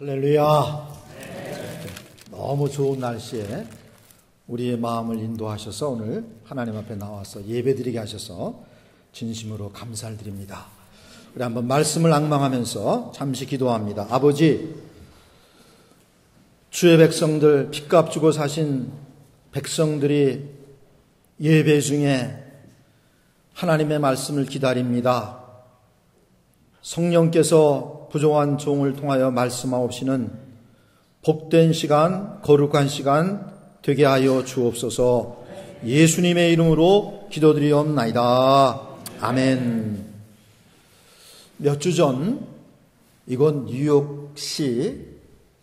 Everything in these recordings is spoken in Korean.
할렐루야. 너무 좋은 날씨에 우리의 마음을 인도하셔서 오늘 하나님 앞에 나와서 예배드리게 하셔서 진심으로 감사를 드립니다. 우리 한번 말씀을 앙망하면서 잠시 기도합니다. 아버지, 주의 백성들, 핏값 주고 사신 백성들이 예배 중에 하나님의 말씀을 기다립니다. 성령께서 부족한 종을 통하여 말씀하옵시는 복된 시간, 거룩한 시간 되게 하여 주옵소서. 예수님의 이름으로 기도드리옵나이다. 아멘. 몇 주 전, 이건 뉴욕시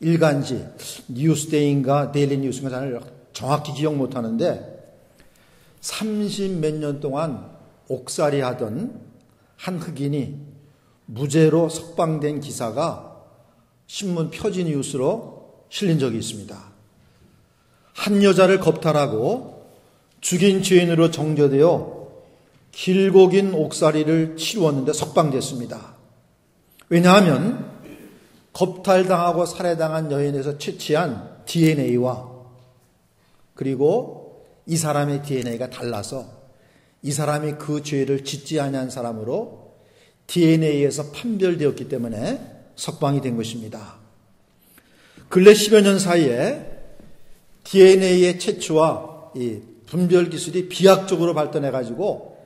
일간지 뉴스데이인가 데일리 뉴스인가 잘 정확히 기억 못하는데 30몇 년 동안 옥살이 하던 한 흑인이 무죄로 석방된 기사가 신문 표지 뉴스로 실린 적이 있습니다. 한 여자를 겁탈하고 죽인 죄인으로 정죄되어 길고 긴 옥살이를 치루었는데 석방됐습니다. 왜냐하면 겁탈당하고 살해당한 여인에서 채취한 DNA와 그리고 이 사람의 DNA가 달라서 이 사람이 그 죄를 짓지 아니한 사람으로 DNA에서 판별되었기 때문에 석방이 된 것입니다. 근래 10여 년 사이에 DNA의 채취와 이 분별 기술이 비약적으로 발전해가지고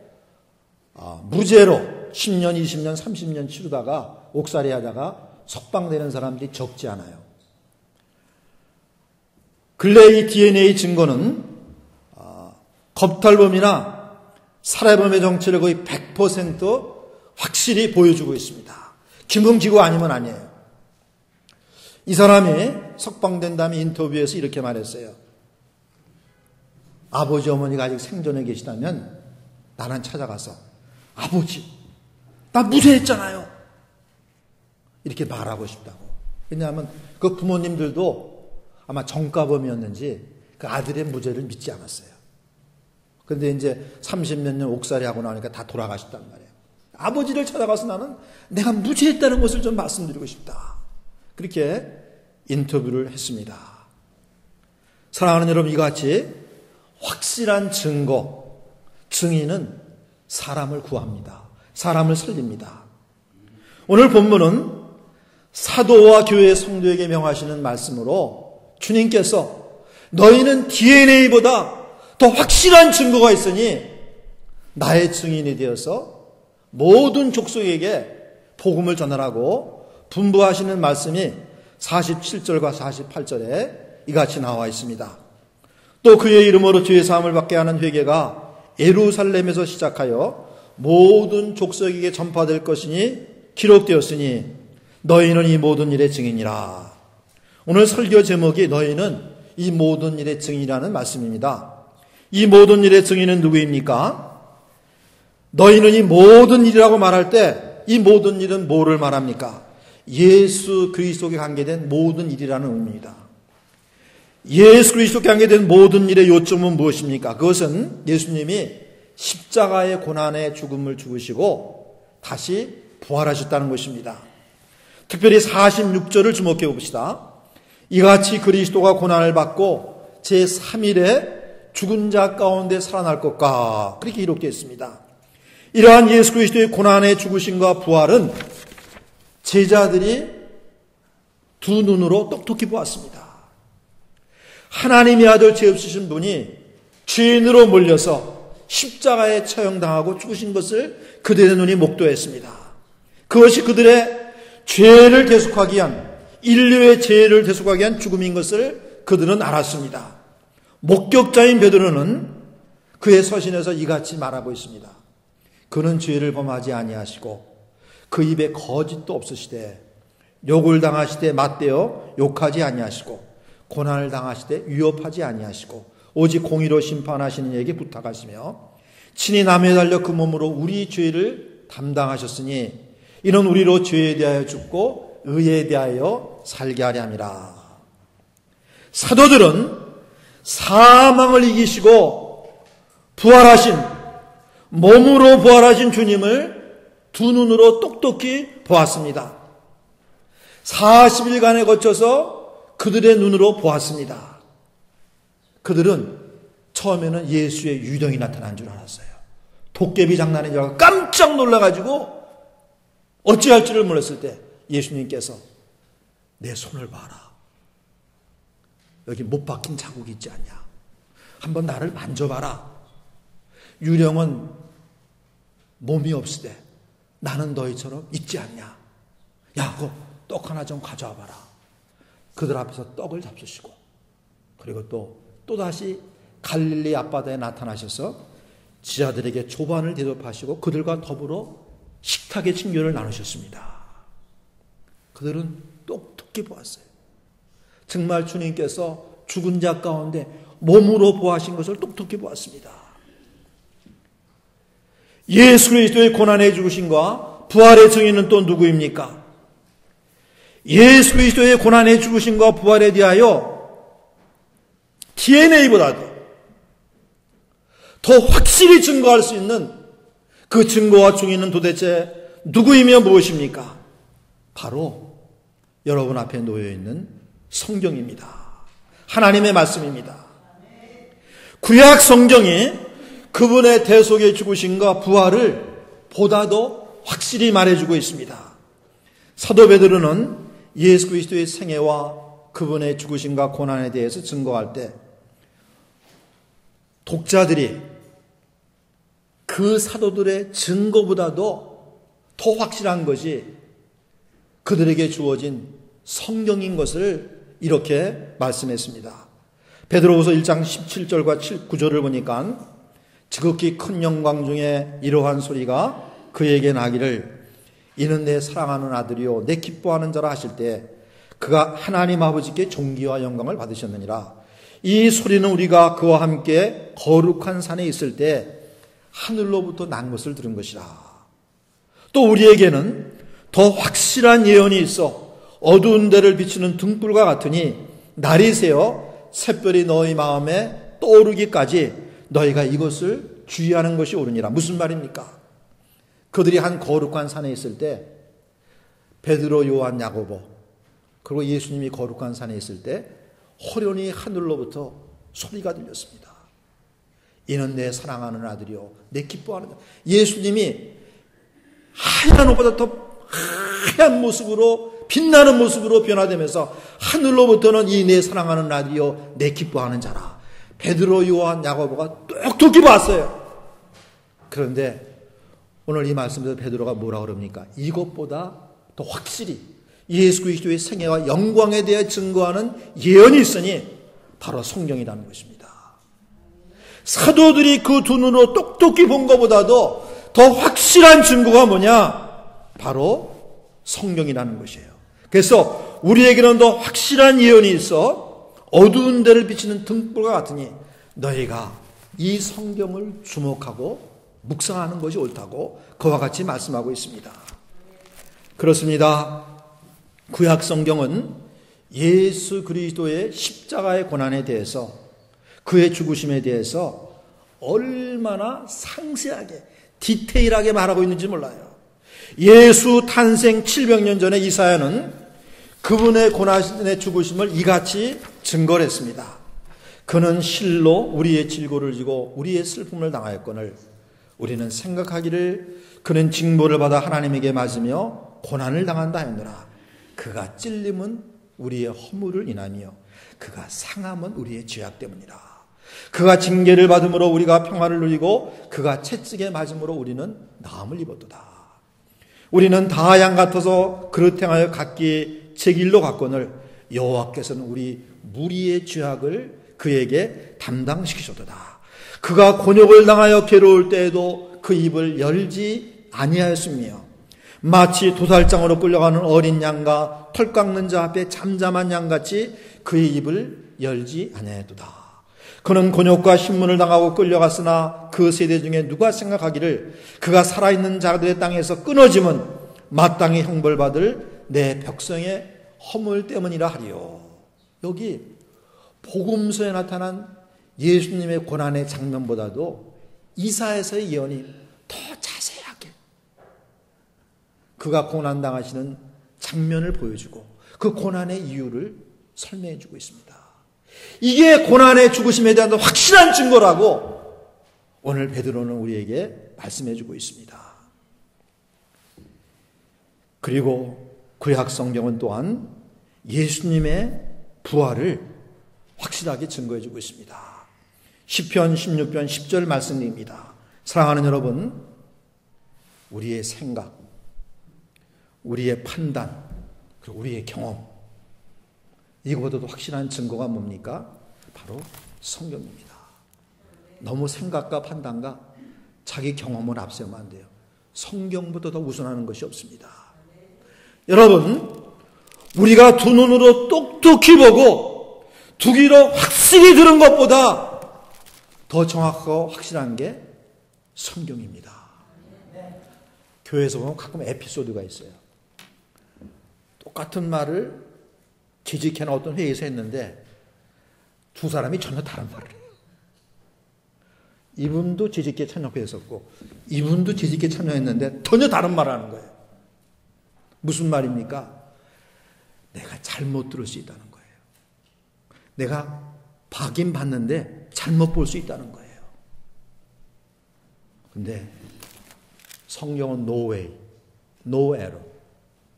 무죄로 10년, 20년, 30년 치르다가 옥살이 하다가 석방되는 사람들이 적지 않아요. 근래 이 DNA 증거는 겁탈범이나 살해범의 정체를 거의 100% 확실히 보여주고 있습니다. 김은기고 아니면 아니에요. 이 사람이 석방된 다음에 인터뷰에서 이렇게 말했어요. 아버지 어머니가 아직 생존해 계시다면 나는 찾아가서 아버지, 나 무죄했잖아요. 이렇게 말하고 싶다고. 왜냐하면 그 부모님들도 아마 정가범이었는지 그 아들의 무죄를 믿지 않았어요. 그런데 이제 30몇 년 옥살이 하고 나니까 다 돌아가셨단 말이에요. 아버지를 찾아가서 나는 내가 무죄했다는 것을 좀 말씀드리고 싶다. 그렇게 인터뷰를 했습니다. 사랑하는 여러분, 이같이 확실한 증거, 증인은 사람을 구합니다. 사람을 살립니다. 오늘 본문은 사도와 교회 성도에게 명하시는 말씀으로 주님께서 너희는 DNA보다 더 확실한 증거가 있으니 나의 증인이 되어서 모든 족속에게 복음을 전하라고 분부하시는 말씀이 47절과 48절에 이같이 나와 있습니다. 또 그의 이름으로 죄 사함을 받게 하는 회개가 예루살렘에서 시작하여 모든 족속에게 전파될 것이니 기록되었으니 너희는 이 모든 일의 증인이라. 오늘 설교 제목이 너희는 이 모든 일의 증인이라는 말씀입니다. 이 모든 일의 증인은 누구입니까? 너희는 이 모든 일이라고 말할 때 이 모든 일은 뭐를 말합니까? 예수 그리스도께 관계된 모든 일이라는 의미입니다. 예수 그리스도께 관계된 모든 일의 요점은 무엇입니까? 그것은 예수님이 십자가의 고난의 죽음을 죽으시고 다시 부활하셨다는 것입니다. 특별히 46절을 주목해 봅시다. 이같이 그리스도가 고난을 받고 제3일에 죽은 자 가운데 살아날 것과 그렇게 기록되어 있습니다. 이러한 예수 그리스도의 고난의 죽으심과 부활은 제자들이 두 눈으로 똑똑히 보았습니다. 하나님의 아들 죄 없으신 분이 죄인으로 몰려서 십자가에 처형당하고 죽으신 것을 그들의 눈이 목도했습니다. 그것이 그들의 죄를 대속하기 위한, 인류의 죄를 대속하기 위한 죽음인 것을 그들은 알았습니다. 목격자인 베드로는 그의 서신에서 이같이 말하고 있습니다. 그는 죄를 범하지 아니하시고 그 입에 거짓도 없으시되 욕을 당하시되 맞대어 욕하지 아니하시고 고난을 당하시되 위협하지 아니하시고 오직 공의로 심판하시는 이에게 부탁하시며 친히 남에 달려 그 몸으로 우리 죄를 담당하셨으니 이는 우리로 죄에 대하여 죽고 의에 대하여 살게 하려 함이라. 사도들은 사망을 이기시고 부활하신, 몸으로 부활하신 주님을 두 눈으로 똑똑히 보았습니다. 40일간에 거쳐서 그들의 눈으로 보았습니다. 그들은 처음에는 예수의 유령이 나타난 줄 알았어요. 도깨비 장난인 줄 알고 깜짝 놀라가지고 어찌할 줄을 몰랐을 때 예수님께서 내 손을 봐라. 여기 못 박힌 자국이 있지 않냐. 한번 나를 만져봐라. 유령은 몸이 없으되 나는 너희처럼 있지 않냐. 야, 그거 떡 하나 좀 가져와 봐라. 그들 앞에서 떡을 잡수시고 그리고 또다시 갈릴리 앞바다에 나타나셔서 지하들에게 조반을 대접하시고 그들과 더불어 식탁의 친교를 나누셨습니다. 그들은 똑똑히 보았어요. 정말 주님께서 죽은 자 가운데 몸으로 보하신 것을 똑똑히 보았습니다. 예수 그리스도의 고난의 죽으심과 부활의 증인은 또 누구입니까? 예수 그리스도의 고난의 죽으심과 부활에 대하여 DNA보다도 더 확실히 증거할 수 있는 그 증거와 증인은 도대체 누구이며 무엇입니까? 바로 여러분 앞에 놓여있는 성경입니다. 하나님의 말씀입니다. 구약 성경이 그분의 대속의 죽으심과 부활을 보다도 확실히 말해주고 있습니다. 사도 베드로는 예수 그리스도의 생애와 그분의 죽으심과 고난에 대해서 증거할 때 독자들이 그 사도들의 증거보다도 더 확실한 것이 그들에게 주어진 성경인 것을 이렇게 말씀했습니다. 베드로후서 1장 17절과 9절을 보니까 지극히 큰 영광 중에 이러한 소리가 그에게 나기를 이는 내 사랑하는 아들이요 내 기뻐하는 자라 하실 때 그가 하나님 아버지께 존귀와 영광을 받으셨느니라. 이 소리는 우리가 그와 함께 거룩한 산에 있을 때 하늘로부터 난 것을 들은 것이라. 또 우리에게는 더 확실한 예언이 있어 어두운 데를 비추는 등불과 같으니 날이 새어 샛별이 너희 마음에 떠오르기까지 너희가 이것을 주의하는 것이 옳으니라. 무슨 말입니까? 그들이 한 거룩한 산에 있을 때 베드로, 요한, 야고보 그리고 예수님이 거룩한 산에 있을 때 호련히 하늘로부터 소리가 들렸습니다. 이는 내 사랑하는 아들이요 내 기뻐하는 자. 예수님이 하얀 옷보다 더 하얀 모습으로 빛나는 모습으로 변화되면서 하늘로부터는 이 내 사랑하는 아들이요 내 기뻐하는 자라. 베드로, 요한, 야고보가 똑똑히 봤어요. 그런데 오늘 이 말씀에서 베드로가 뭐라 그럽니까? 이것보다 더 확실히 예수 그리스도의 생애와 영광에 대해 증거하는 예언이 있으니 바로 성경이라는 것입니다. 사도들이 그 두 눈으로 똑똑히 본 것보다도 더 확실한 증거가 뭐냐? 바로 성경이라는 것이에요. 그래서 우리에게는 더 확실한 예언이 있어 어두운 데를 비치는 등불과 같으니 너희가 이 성경을 주목하고 묵상하는 것이 옳다고 그와 같이 말씀하고 있습니다. 그렇습니다. 구약 성경은 예수 그리스도의 십자가의 고난에 대해서 그의 죽으심에 대해서 얼마나 상세하게 디테일하게 말하고 있는지 몰라요. 예수 탄생 700년 전에 이사야는 그분의 고난의 죽으심을 이같이 증거를 했습니다. 그는 실로 우리의 질고를 지고 우리의 슬픔을 당하였거늘 우리는 생각하기를 그는 징벌을 받아 하나님에게 맞으며 고난을 당한다 하였노라. 그가 찔림은 우리의 허물을 인하며 그가 상함은 우리의 죄악 때문이라. 그가 징계를 받음으로 우리가 평화를 누리고 그가 채찍에 맞음으로 우리는 나음을 입었도다. 우리는 다 양 같아서 그릇 행하여 각기 제 길로 갔거늘 여호와께서는 우리 무리의 죄악을 그에게 담당시키셨도다. 그가 곤욕을 당하여 괴로울 때에도 그 입을 열지 아니하였으며 마치 도살장으로 끌려가는 어린 양과 털 깎는 자 앞에 잠잠한 양같이 그의 입을 열지 아니하였도다. 그는 곤욕과 신문을 당하고 끌려갔으나 그 세대 중에 누가 생각하기를 그가 살아있는 자들의 땅에서 끊어짐은 마땅히 형벌받을 내 백성의 허물 때문이라 하리요. 여기 복음서에 나타난 예수님의 고난의 장면보다도 이사야서의 예언이 더 자세하게 그가 고난당하시는 장면을 보여주고 그 고난의 이유를 설명해 주고 있습니다. 이게 고난의 죽으심에 대한 확실한 증거라고 오늘 베드로는 우리에게 말씀해 주고 있습니다. 그리고 구약 성경은 또한 예수님의 부활을 확실하게 증거해 주고 있습니다. 시편 16편 10절 말씀입니다. 사랑하는 여러분, 우리의 생각, 우리의 판단, 그리고 우리의 경험, 이거보다도 확실한 증거가 뭡니까? 바로 성경입니다. 너무 생각과 판단과 자기 경험을 앞세우면 안 돼요. 성경보다 더 우선하는 것이 없습니다. 여러분, 우리가 두 눈으로 똑똑히 보고 두 귀로 확실히 들은 것보다 더 정확하고 확실한 게 성경입니다. 교회에서 보면 가끔 에피소드가 있어요. 똑같은 말을 재직해나 어떤 회의에서 했는데 두 사람이 전혀 다른 말을 해요. 이분도 재직회 참여회 했었고 이분도 재직회 참여했는데 전혀 다른 말을 하는 거예요. 무슨 말입니까? 내가 잘못 들을 수 있다는 거예요. 내가 봐긴 봤는데 잘못 볼 수 있다는 거예요. 근데 성경은 no way, no error.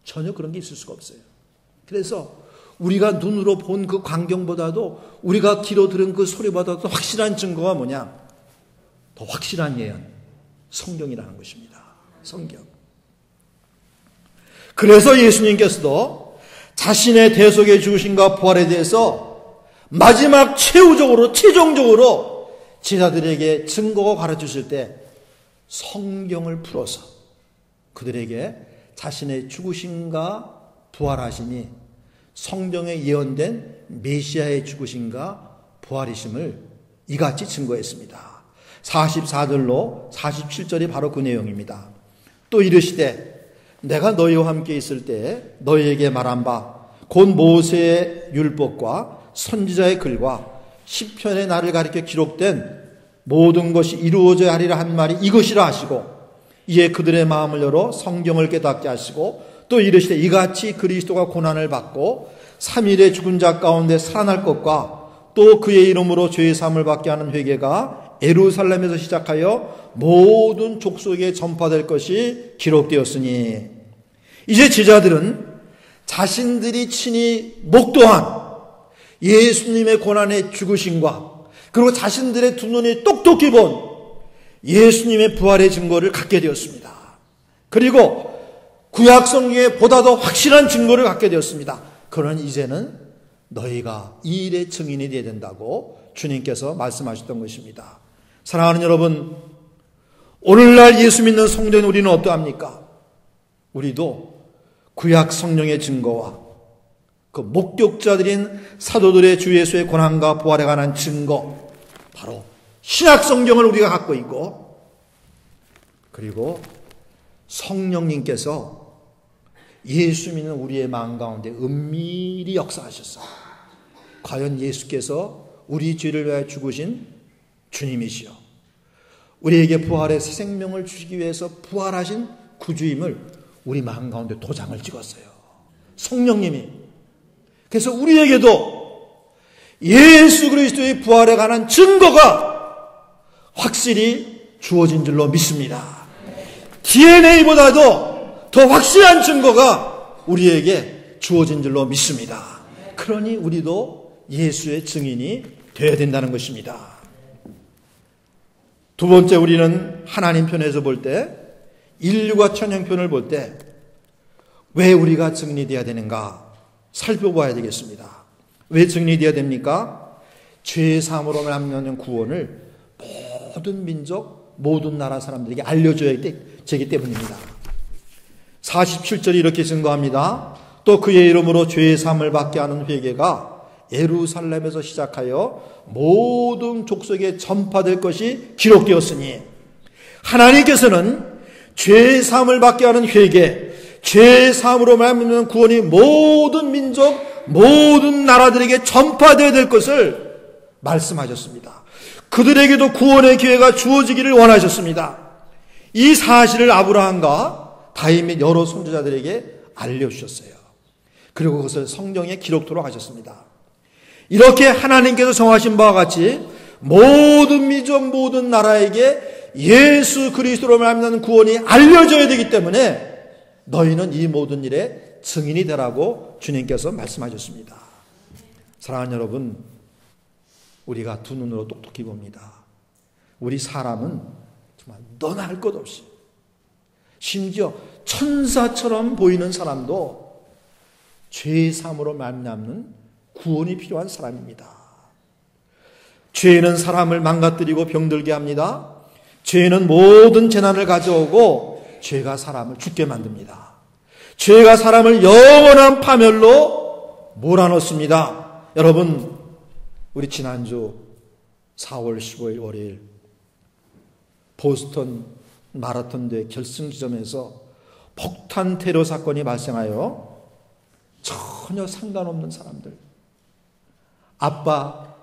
전혀 그런 게 있을 수가 없어요. 그래서 우리가 눈으로 본 그 광경보다도 우리가 귀로 들은 그 소리보다도 확실한 증거가 뭐냐? 더 확실한 예언, 성경이라는 것입니다. 성경. 그래서 예수님께서도 자신의 대속의 죽으심과 부활에 대해서 마지막 최종적으로 제자들에게 증거を가르치실 때 성경을 풀어서 그들에게 자신의 죽으심과 부활하심이 성경에 예언된 메시아의 죽으심과 부활이심을 이같이 증거했습니다. 44절로 47절이 바로 그 내용입니다. 또 이르시되 내가 너희와 함께 있을 때 너희에게 말한 바 곧 모세의 율법과 선지자의 글과 시편의 나를 가리켜 기록된 모든 것이 이루어져야 하리라 한 말이 이것이라 하시고 이에 그들의 마음을 열어 성경을 깨닫게 하시고 또 이르시되 이같이 그리스도가 고난을 받고 3일에 죽은 자 가운데 살아날 것과 또 그의 이름으로 죄의 사함을 받게 하는 회개가 예루살렘에서 시작하여 모든 족속에 전파될 것이 기록되었으니 이제 제자들은 자신들이 친히 목도한 예수님의 고난의 죽으심과 그리고 자신들의 두 눈이 똑똑히 본 예수님의 부활의 증거를 갖게 되었습니다. 그리고 구약 성경에 보다 더 확실한 증거를 갖게 되었습니다. 그러나 이제는 너희가 이 일의 증인이 되어야 된다고 주님께서 말씀하셨던 것입니다. 사랑하는 여러분, 오늘날 예수 믿는 성도인 우리는 어떠합니까? 우리도 구약 성령의 증거와 그 목격자들인 사도들의 주 예수의 고난과 부활에 관한 증거, 바로 신약 성경을 우리가 갖고 있고, 그리고 성령님께서 예수 믿는 우리의 마음 가운데 은밀히 역사하셨어요. 과연 예수께서 우리 죄를 위하여 죽으신 주님이시여, 우리에게 부활의 새 생명을 주시기 위해서 부활하신 구주임을 우리 마음 가운데 도장을 찍었어요. 성령님이. 그래서 우리에게도 예수 그리스도의 부활에 관한 증거가 확실히 주어진 줄로 믿습니다. DNA보다도 더 확실한 증거가 우리에게 주어진 줄로 믿습니다. 그러니 우리도 예수의 증인이 되어야 된다는 것입니다. 두 번째, 우리는 하나님 편에서 볼 때, 인류가 천형편을 볼 때 왜 우리가 증인이 되어야 되는가 살펴봐야 되겠습니다. 왜 증인이 되어야 됩니까? 죄 사함으로 말미암는 구원을 모든 민족, 모든 나라 사람들에게 알려줘야 되기 때문입니다. 47절이 이렇게 증거합니다. 또 그의 이름으로 죄의 사함을 받게 하는 회개가 예루살렘에서 시작하여 모든 족속에 전파될 것이 기록되었으니, 하나님께서는 죄의 사함을 받게 하는 회개, 죄의 사함으로 말미암는 구원이 모든 민족, 모든 나라들에게 전파되어야 될 것을 말씀하셨습니다. 그들에게도 구원의 기회가 주어지기를 원하셨습니다. 이 사실을 아브라함과 다윗 및 여러 선지자들에게 알려주셨어요. 그리고 그것을 성경에 기록토록 하셨습니다. 이렇게 하나님께서 정하신 바와 같이 모든 민족 모든 나라에게 예수 그리스도로 말미암는 구원이 알려져야 되기 때문에 너희는 이 모든 일에 증인이 되라고 주님께서 말씀하셨습니다. 사랑하는 여러분, 우리가 두 눈으로 똑똑히 봅니다. 우리 사람은 정말 너나 할 것 없이, 심지어 천사처럼 보이는 사람도 죄의 삶으로 말미암는 구원이 필요한 사람입니다. 죄는 사람을 망가뜨리고 병들게 합니다. 죄는 모든 재난을 가져오고 죄가 사람을 죽게 만듭니다. 죄가 사람을 영원한 파멸로 몰아넣습니다. 여러분, 우리 지난주 4월 15일 월요일 보스턴 마라톤 대회 결승 지점에서 폭탄 테러 사건이 발생하여 전혀 상관없는 사람들, 아빠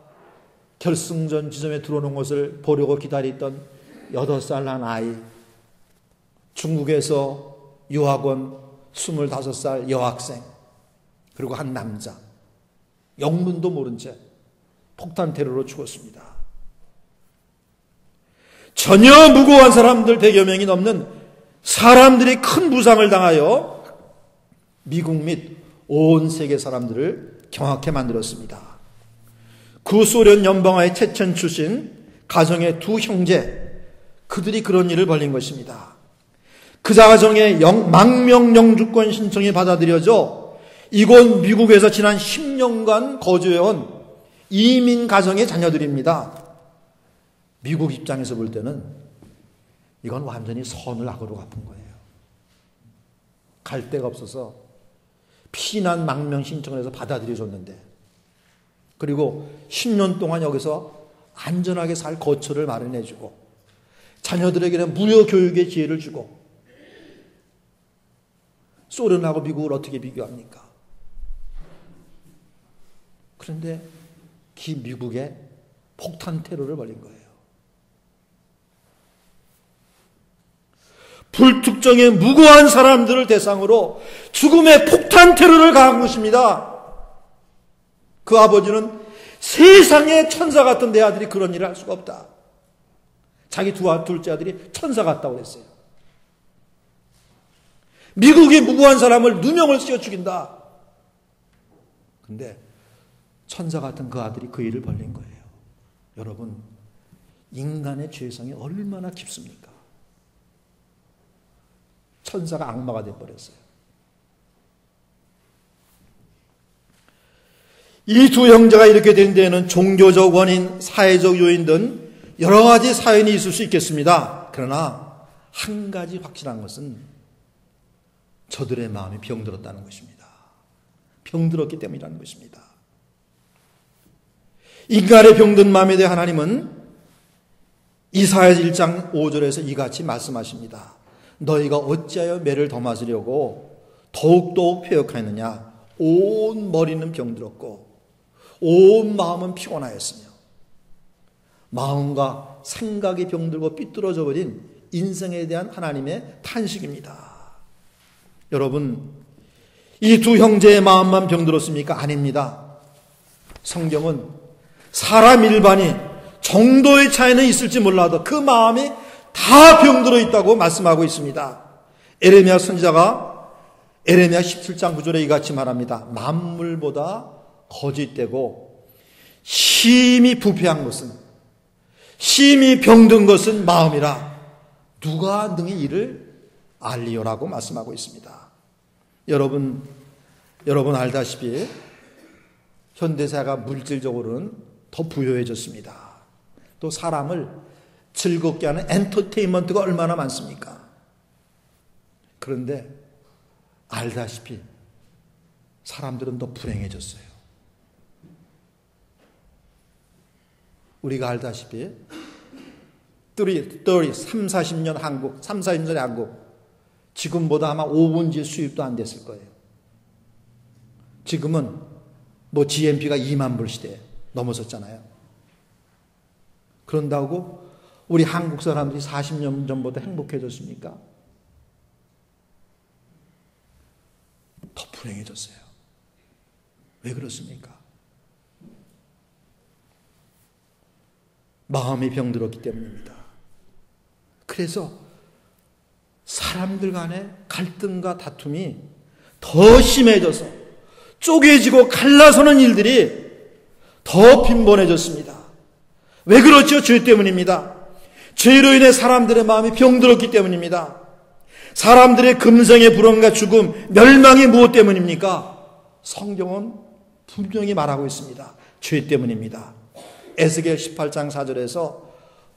결승전 지점에 들어오는 것을 보려고 기다리던 8살 난 아이, 중국에서 유학원 25살 여학생, 그리고 한 남자, 영문도 모른 채 폭탄 테러로 죽었습니다. 전혀 무고한 사람들 100여 명이 넘는 사람들이 큰 부상을 당하여 미국 및 온 세계 사람들을 경악해 만들었습니다. 구소련 연방화의 체첸 출신 가정의 두 형제, 그들이 그런 일을 벌린 것입니다. 그 가정의 망명 영주권 신청이 받아들여져 이곳 미국에서 지난 10년간 거주해온 이민 가정의 자녀들입니다. 미국 입장에서 볼 때는 이건 완전히 선을 악으로 갚은 거예요. 갈 데가 없어서 피난 망명 신청을 해서 받아들여줬는데, 그리고 10년 동안 여기서 안전하게 살 거처를 마련해주고 자녀들에게는 무료 교육의 기회를 주고, 소련하고 미국을 어떻게 비교합니까? 그런데 미국에 폭탄 테러를 벌인 거예요. 불특정의 무고한 사람들을 대상으로 죽음의 폭탄 테러를 가한 것입니다. 그 아버지는 세상에 천사 같은 내 아들이 그런 일을 할 수가 없다. 자기 둘째 아들이 천사 같다고 그랬어요. 미국의 무고한 사람을 누명을 씌워 죽인다. 근데 천사 같은 그 아들이 그 일을 벌린 거예요. 여러분, 인간의 죄성이 얼마나 깊습니까? 천사가 악마가 되어버렸어요. 이 두 형제가 이렇게 된 데에는 종교적 원인, 사회적 요인 등 여러 가지 사연이 있을 수 있겠습니다. 그러나 한 가지 확실한 것은 저들의 마음이 병들었다는 것입니다. 병들었기 때문이라는 것입니다. 인간의 병든 마음에 대해 하나님은 이사야 1장 5절에서 이같이 말씀하십니다. 너희가 어찌하여 매를 더 맞으려고 더욱더욱 패역하였느냐. 온 머리는 병들었고 온 마음은 피곤하였으며. 마음과 생각이 병들고 삐뚤어져 버린 인생에 대한 하나님의 탄식입니다. 여러분, 이 두 형제의 마음만 병들었습니까? 아닙니다. 성경은 사람 일반이 정도의 차이는 있을지 몰라도 그 마음이 다 병들어 있다고 말씀하고 있습니다. 에레미야 선지자가 에레미야 17장 9절에 이같이 말합니다. 만물보다 거짓되고 심히 부패한 것은, 심히 병든 것은 마음이라 누가 능히 이를 알리오라고 말씀하고 있습니다. 여러분 알다시피 현대사가 물질적으로는 더 부유해졌습니다. 또 사람을 즐겁게 하는 엔터테인먼트가 얼마나 많습니까? 그런데 알다시피 사람들은 더 불행해졌어요. 우리가 알다시피 30-40년 한국, 30-40년의 한국, 지금보다 아마 5분지 수입도 안 됐을 거예요. 지금은 GNP가 2만 불 시대에 넘어섰잖아요. 그런다고 우리 한국 사람들이 40년 전보다 행복해졌습니까? 더 불행해졌어요. 왜 그렇습니까? 마음이 병들었기 때문입니다. 그래서 사람들 간의 갈등과 다툼이 더 심해져서 쪼개지고 갈라서는 일들이 더 빈번해졌습니다. 왜 그렇죠? 죄 때문입니다. 죄로 인해 사람들의 마음이 병들었기 때문입니다. 사람들의 금생의 불안과 죽음, 멸망이 무엇 때문입니까? 성경은 분명히 말하고 있습니다. 죄 때문입니다. 에스겔 18장 4절에서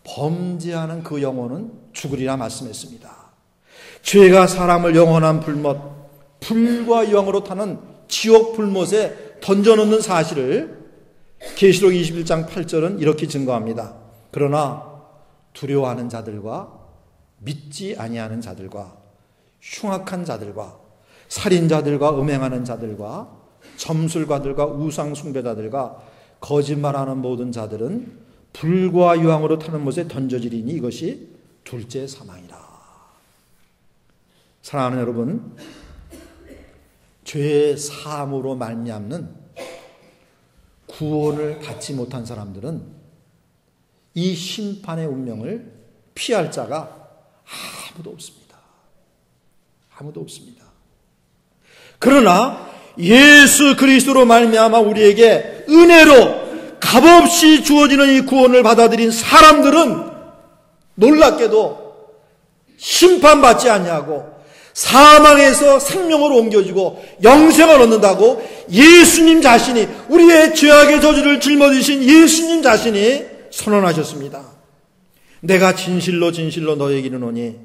범죄하는 그 영혼은 죽으리라 말씀했습니다. 죄가 사람을 영원한 불과 유황으로 타는 지옥 불못에 던져놓는 사실을 계시록 21장 8절은 이렇게 증거합니다. 그러나 두려워하는 자들과 믿지 아니하는 자들과 흉악한 자들과 살인자들과 음행하는 자들과 점술가들과 우상 숭배자들과 거짓말하는 모든 자들은 불과 유황으로 타는 못에 던져지리니 이것이 둘째 사망이라. 사랑하는 여러분, 죄의 사함으로 말미암는 구원을 받지 못한 사람들은 이 심판의 운명을 피할 자가 아무도 없습니다. 아무도 없습니다. 그러나 예수 그리스도로 말미암아 우리에게 은혜로 값없이 주어지는 이 구원을 받아들인 사람들은 놀랍게도 심판받지 아니하고 사망에서 생명으로 옮겨지고 영생을 얻는다고 예수님 자신이, 우리의 죄악의 저주를 짊어지신 예수님 자신이 선언하셨습니다. 내가 진실로 진실로 너에게 이르노니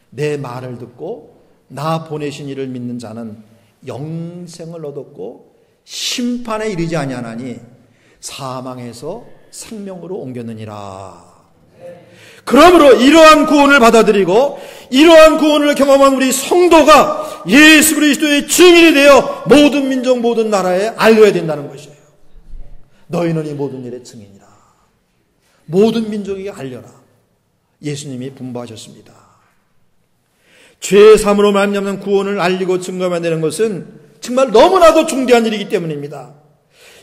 내 말을 듣고 나 보내신 이를 믿는 자는 영생을 얻었고 심판에 이르지 아니하나니 사망에서 생명으로 옮겼느니라. 그러므로 이러한 구원을 받아들이고 이러한 구원을 경험한 우리 성도가 예수 그리스도의 증인이 되어 모든 민족 모든 나라에 알려야 된다는 것이에요. 너희는 이 모든 일의 증인이라. 모든 민족에게 알려라. 예수님이 분부하셨습니다. 죄의 삶으로 말미암는 구원을 알리고 증거해야 되는 것은 정말 너무나도 중대한 일이기 때문입니다.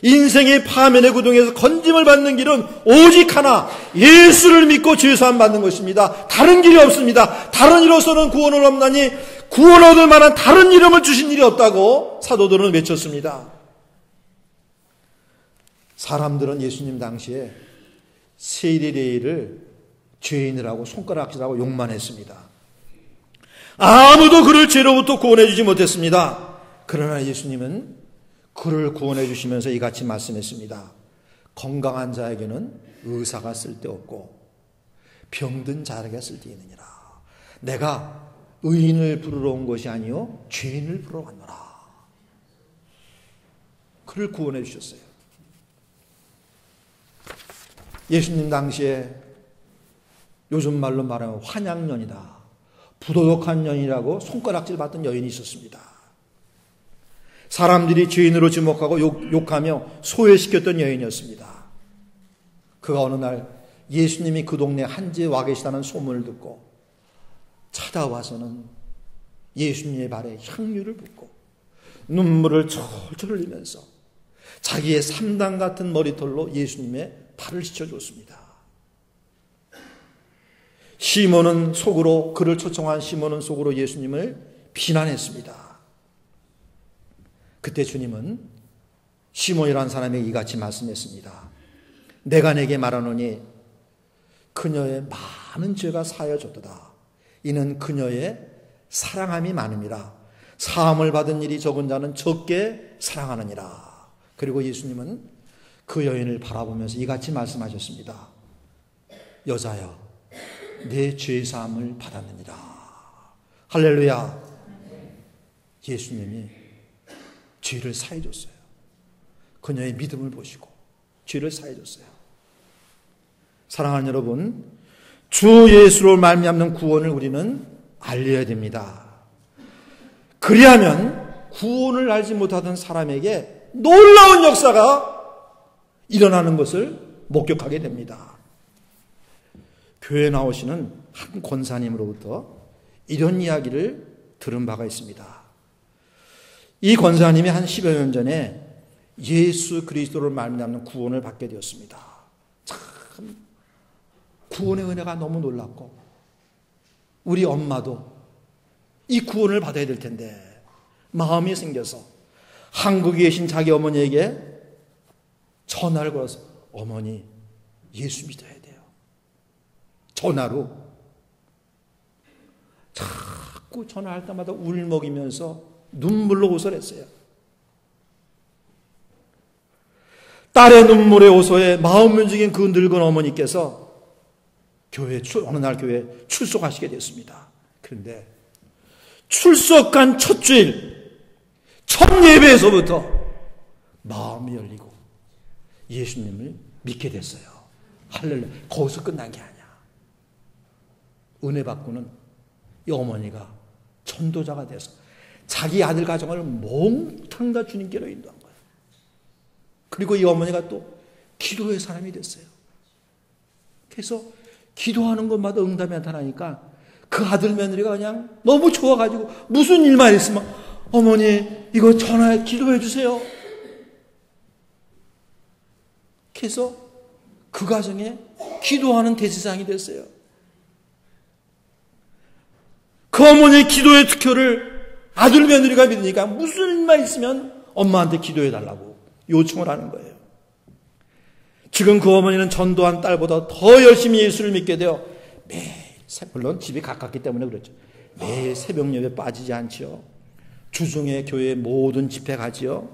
인생의 파면의 구덩이에서 건짐을 받는 길은 오직 하나, 예수를 믿고 죄사함 받는 것입니다. 다른 길이 없습니다. 다른 이로서는 구원을 얻나니 구원 얻을 만한 다른 이름을 주신 일이 없다고 사도들은 외쳤습니다. 사람들은 예수님 당시에 세리레이를 죄인이라고 손가락질하고 욕만 했습니다. 아무도 그를 죄로부터 구원해 주지 못했습니다. 그러나 예수님은 그를 구원해 주시면서 이같이 말씀했습니다. 건강한 자에게는 의사가 쓸데없고 병든 자에게 쓸데있느니라. 내가 의인을 부르러 온 것이 아니요 죄인을 부르러 왔노라. 그를 구원해 주셨어요. 예수님 당시에 요즘 말로 말하면 환양년이다, 부도덕한 년이라고 손가락질 받던 여인이 있었습니다. 사람들이 죄인으로 지목하고 욕하며 소외시켰던 여인이었습니다. 그가 어느 날 예수님이 그 동네 한지에 와 계시다는 소문을 듣고 찾아와서는 예수님의 발에 향유를 붓고 눈물을 철철 흘리면서 자기의 삼단 같은 머리털로 예수님의 발을 씻어줬습니다. 시몬은 속으로, 그를 초청한 시몬은 속으로 예수님을 비난했습니다. 그때 주님은 시몬이라는 사람에게 이같이 말씀했습니다. 내가 내게 말하노니 그녀의 많은 죄가 사여졌도다. 이는 그녀의 사랑함이 많음이라. 사함을 받은 일이 적은 자는 적게 사랑하느니라. 그리고 예수님은 그 여인을 바라보면서 이같이 말씀하셨습니다. 여자여, 내 죄사함을 받았느니라. 할렐루야. 예수님이 죄를 사해줬어요. 그녀의 믿음을 보시고 죄를 사해줬어요. 사랑하는 여러분, 주 예수로 말미암는 구원을 우리는 알려야 됩니다. 그리하면 구원을 알지 못하던 사람에게 놀라운 역사가 일어나는 것을 목격하게 됩니다. 교회에 나오시는 한 권사님으로부터 이런 이야기를 들은 바가 있습니다. 이 권사님이 한 10여 년 전에 예수 그리스도를 말미암는 구원을 받게 되었습니다. 참 구원의 은혜가 너무 놀랍고 우리 엄마도 이 구원을 받아야 될 텐데 마음이 생겨서 한국에 계신 자기 어머니에게 전화를 걸어서 어머니 예수 믿어야 돼요. 전화로 자꾸 전화할 때마다 울먹이면서 눈물로 호소했어요. 딸의 눈물의 호소에 마음 움직인 그 늙은 어머니께서 어느 날 교회에 출석하시게 됐습니다. 그런데 출석한 첫 주일 첫 예배에서부터 마음이 열리고 예수님을 믿게 됐어요. 할렐루야. 거기서 끝난 게 아니야. 은혜 받고는 이 어머니가 전도자가 돼서 자기 아들 가정을 몽땅 다 주님께로 인도한 거예요. 그리고 이 어머니가 또 기도의 사람이 됐어요. 그래서 기도하는 것마다 응답이 나타나니까 그 아들 며느리가 그냥 너무 좋아가지고 무슨 일만 있으면 어머니 이거 전화해 기도해 주세요. 그래서 그 가정에 기도하는 대제사장이 됐어요. 그 어머니의 기도의 특효를 아들 며느리가 믿으니까 무슨 일만 있으면 엄마한테 기도해 달라고 요청을 하는 거예요. 지금 그 어머니는 전도한 딸보다 더 열심히 예수를 믿게 되어 매일, 물론 집이 가깝기 때문에 그렇죠. 매일 새벽 예배 빠지지 않지요. 주중에 교회 모든 집회 가지요.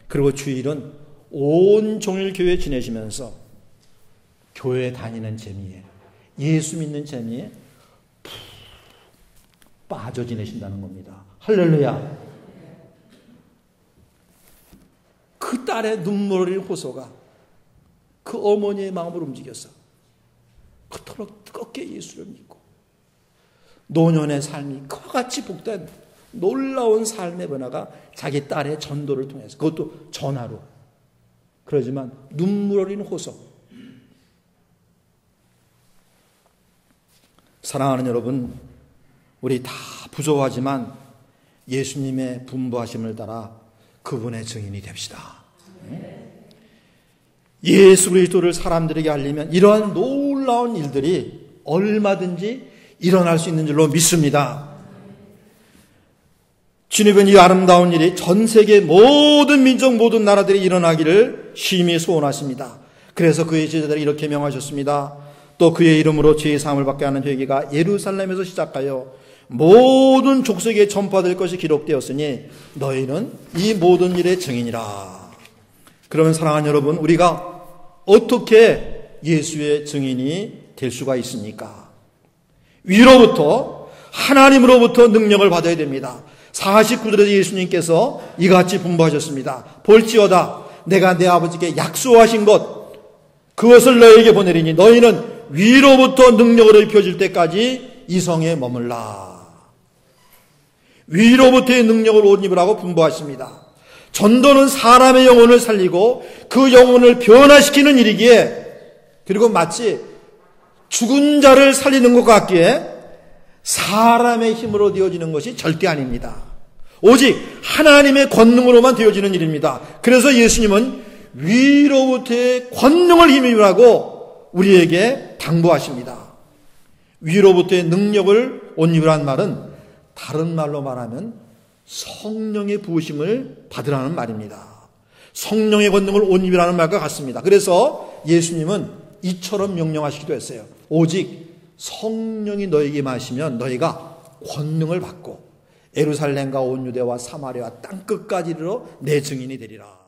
그리고 주일은 온종일 교회 지내시면서 교회 다니는 재미에, 예수 믿는 재미에 푹 빠져 지내신다는 겁니다. 할렐루야. 그 딸의 눈물 흘린 호소가 그 어머니의 마음을 움직였어. 그토록 뜨겁게 예수를 믿고 노년의 삶이 그와 같이 복된 놀라운 삶의 변화가 자기 딸의 전도를 통해서, 그것도 전화로, 그러지만 눈물 흘린 호소. 사랑하는 여러분, 우리 다 부족하지만 예수님의 분부하심을 따라 그분의 증인이 됩시다. 예수 그리스도를 사람들에게 알리면 이러한 놀라운 일들이 얼마든지 일어날 수 있는 줄로 믿습니다. 주님은 이 아름다운 일이 전 세계 모든 민족 모든 나라들이 일어나기를 심히 소원하십니다. 그래서 그의 제자들이 이렇게 명하셨습니다. 또 그의 이름으로 죄의 사함을 받게 하는 회개가 예루살렘에서 시작하여 모든 족속에 전파될 것이 기록되었으니 너희는 이 모든 일의 증인이라. 그러면 사랑하는 여러분, 우리가 어떻게 예수의 증인이 될 수가 있습니까? 위로부터, 하나님으로부터 능력을 받아야 됩니다. 49절에서 예수님께서 이같이 분부하셨습니다. 볼지어다 내가 내 아버지께 약속하신 것 그것을 너에게 보내리니 너희는 위로부터 능력을 입혀질 때까지 이 성에 머물라. 위로부터의 능력을 옷 입으라고 분부하십니다. 전도는 사람의 영혼을 살리고 그 영혼을 변화시키는 일이기에, 그리고 마치 죽은 자를 살리는 것 같기에 사람의 힘으로 되어지는 것이 절대 아닙니다. 오직 하나님의 권능으로만 되어지는 일입니다. 그래서 예수님은 위로부터의 권능을 힘입으라고 우리에게 당부하십니다. 위로부터의 능력을 옷 입으라는 말은 다른 말로 말하면 성령의 부으심을 받으라는 말입니다. 성령의 권능을 옷 입으라는 말과 같습니다. 그래서 예수님은 이처럼 명령하시기도 했어요. 오직 성령이 너에게 임하시면 너희가 권능을 받고 예루살렘과 온 유대와 사마리아 땅끝까지 이르러 내 증인이 되리라.